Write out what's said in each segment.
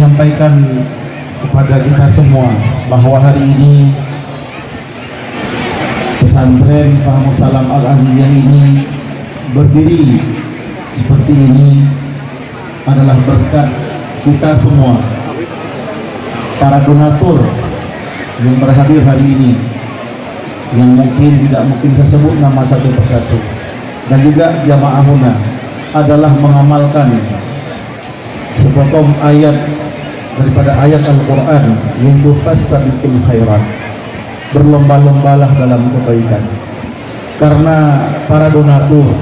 menyampaikan kepada kita semua bahwa hari ini pesantren Fahmus Salam Al-Aziziyah ini berdiri seperti ini adalah berkat kita semua, para donatur yang berhadir hari ini, yang mungkin tidak mungkin saya sebut nama satu persatu, dan juga jamaah huna adalah mengamalkan sepotong ayat daripada ayat Al-Quran, yaitu fastabiqul khairat, berlomba-lombalah dalam kebaikan. Karena para donatur,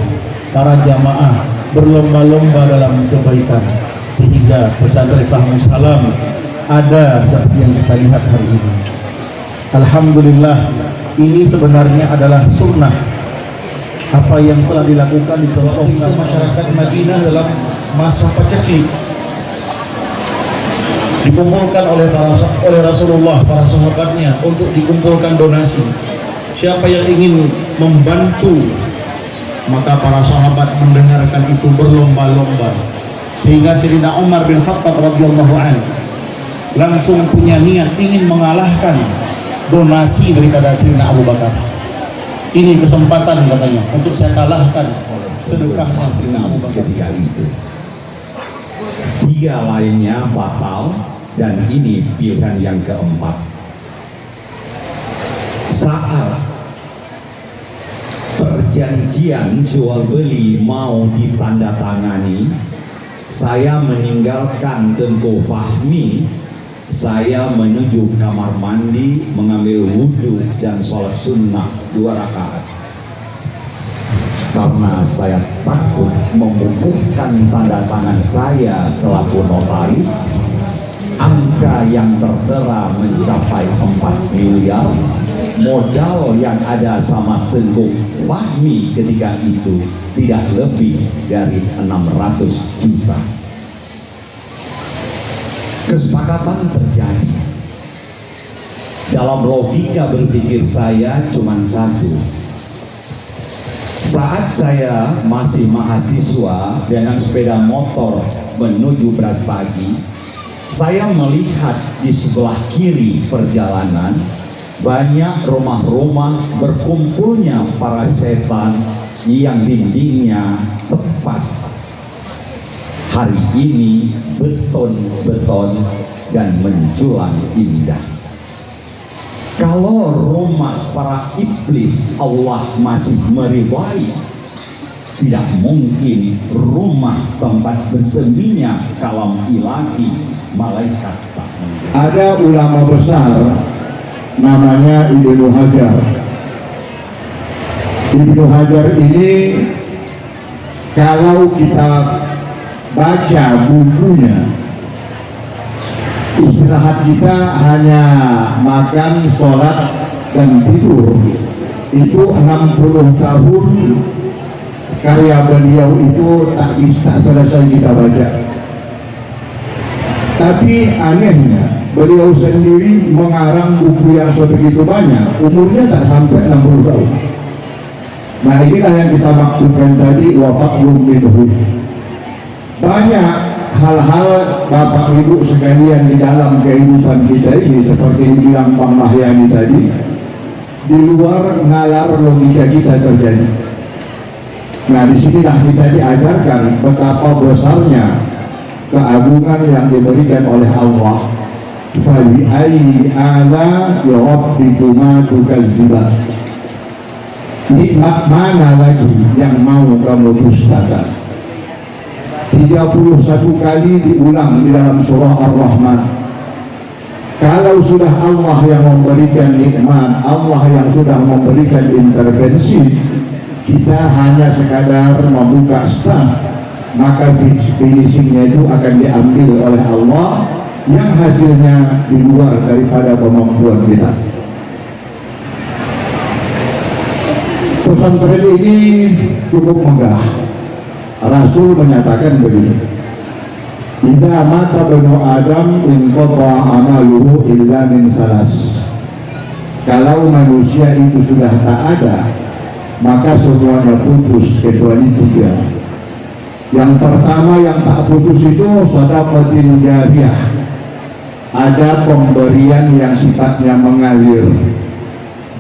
para jamaah berlomba-lomba dalam kebaikan, sehingga pesantren Fahmus Salam ada seperti yang kita lihat hari ini. Alhamdulillah, ini sebenarnya adalah sunnah apa yang telah dilakukan di tengah masyarakat Madinah dalam masa paceklik. Dikumpulkan oleh Rasulullah, para sahabatnya, untuk dikumpulkan donasi. Siapa yang ingin membantu, maka para sahabat mendengarkan itu berlomba-lomba, sehingga Sayyidina Umar bin Khattab radhiyallahu anhu langsung punya niat ingin mengalahkan donasi daripada Sayyidina Abu Bakar. Ini kesempatan katanya untuk saya kalahkan sedekahnya Sayyidina Abu Bakar. Ketika itu 3 lainnya batal, dan ini pilihan yang keempat. Saat perjanjian jual beli mau ditandatangani, saya meninggalkan Tengku Fahmi. Saya menuju kamar mandi, mengambil wudhu dan sholat sunnah 2 rakaat. Karena saya takut membukukan tanda tangan saya selaku notaris, angka yang tertera mencapai 4 miliar. Modal yang ada sama Tengku Fahmi ketika itu tidak lebih dari 600 juta. Kesepakatan terjadi. Dalam logika berpikir saya cuma satu. Saat saya masih mahasiswa dengan sepeda motor menuju Brastagi, saya melihat di sebelah kiri perjalanan banyak rumah-rumah berkumpulnya para setan yang dindingnya tepas. Hari ini beton-beton dan menjulang indah. Kalau rumah para iblis Allah masih meridai, tidak mungkin rumah tempat berseminya kalam ilahi malaikat tak mungkin. Ada ulama besar namanya Ibnu Hajar. Ibnu Hajar ini kalau kita baca bukunya, istirahat kita hanya makan, sholat, dan tidur. Itu 60 tahun karya beliau itu tak bisa selesai kita baca. Tapi anehnya, beliau sendiri mengarang buku yang sebegitu banyak, umurnya tak sampai 60 tahun. Nah, inilah yang kita maksudkan tadi, wafa'lum minhu. Banyak hal-hal Bapak Ibu sekalian di dalam kehidupan kita ini, seperti dibilang Bang Mahyani tadi, di luar nalar logika kita terjadi. Nah, disinilah kita diajarkan betapa besarnya keagungan yang diberikan oleh Allah. Fabi ayyi ala rabbikuma tukazziban. Nikmat mana lagi yang mau kamu dustakan? 31 kali diulang di dalam surah Ar-Rahman. Kalau sudah Allah yang memberikan nikmat, Allah yang sudah memberikan intervensi, kita hanya sekadar membuka start, maka finishingnya itu akan diambil oleh Allah yang hasilnya di luar daripada kemampuan kita. Pesantren ini cukup megah. Rasul menyatakan begini, idza mata banu Adam inqata amaluhu illa min salas. Kalau manusia itu sudah tak ada, maka semuanya putus kecuali 3. Yang pertama yang tak putus itu sedekah jariyah, ada pemberian yang sifatnya mengalir,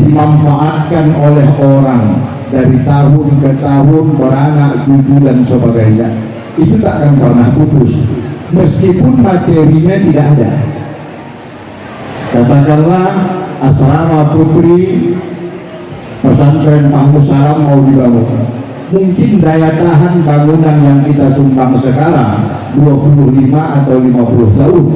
dimanfaatkan oleh orang dari tahun ke tahun, beranak, cucu dan sebagainya. Itu tak akan pernah putus meskipun materinya tidak ada. Katakanlah asrama putri pesantren Mahmud Salam mau dibangun, mungkin daya tahan bangunan yang kita sumbang sekarang 25 atau 50 tahun.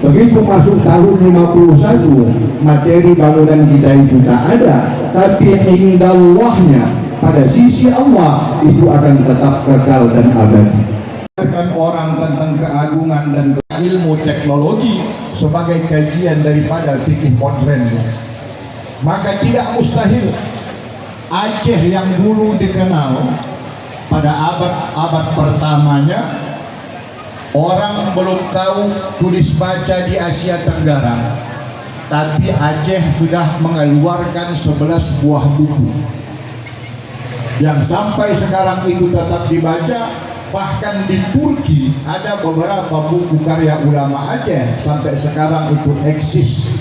Begitu masuk tahun 51, materi bangunan kita itu tak ada, tapi indallahnya, pada sisi Allah itu akan tetap kekal dan abadi. Orang tentang keagungan dan ilmu teknologi sebagai kajian daripada fikih modern, maka tidak mustahil Aceh yang dulu dikenal pada abad pertamanya, orang belum tahu tulis baca di Asia Tenggara, tapi Aceh sudah mengeluarkan 11 buah buku yang sampai sekarang itu tetap dibaca. Bahkan di Turki ada beberapa buku karya ulama Aceh sampai sekarang itu eksis